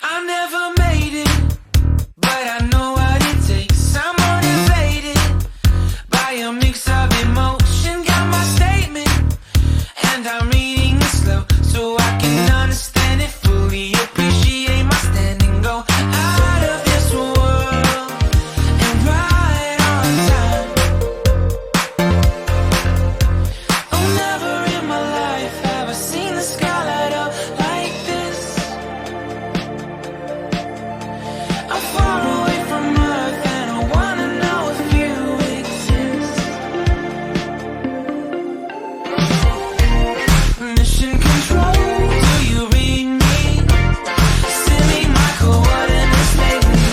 I never made it, but I know what it takes. I'm motivated by a mix of emotion. Got my statement, and I'm reading it slow so I can understand it fully. Appreciate my standing, go out of this world and right on time. Oh, never in my life have I seen the sky light up like this. I'm far away from Earth and I wanna know if you exist. Mission control, do you read me? Send me my coordinates lately.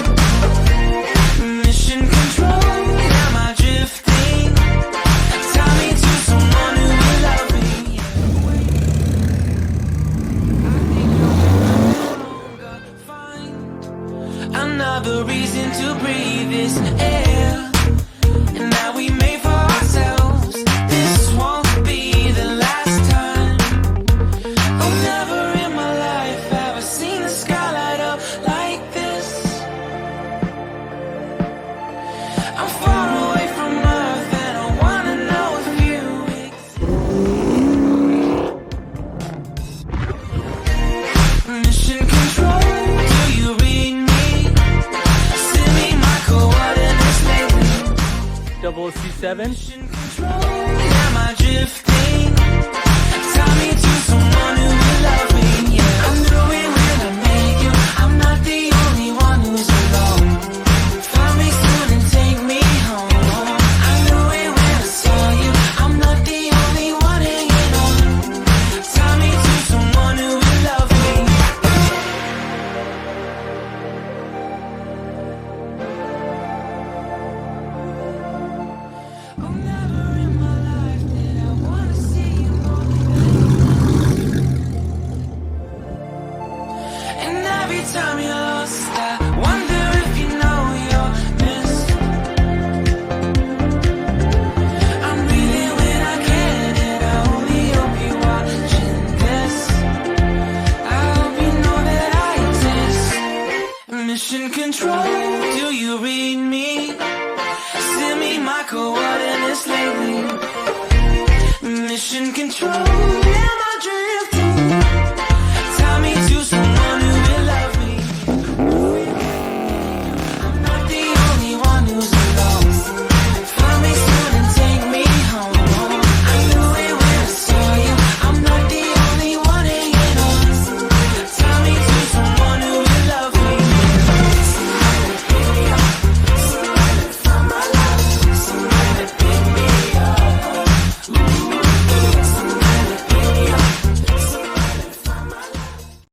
Mission control, am I drifting? Tie me to someone who will love me. I think I'll no longer find another reason to breathe this air, and that we made for ourselves. This won't be the last time. Oh, never in my life have I seen the sky light up like this. I'm far away from Earth and I wanna know if you exist. Mission control, do you read me? Send me my coordinates lately. 007. Mission control, am I drifting? Tie me to someone who will love me. Yeah, I knew it when I met you. I'm not the only one who's alone. Find me soon and take me home. I knew it when I saw you. I'm not the only one hanging on. Tie me to someone who will love me. Oh, never in my life did I wanna see you more than that. And every time you're lost, I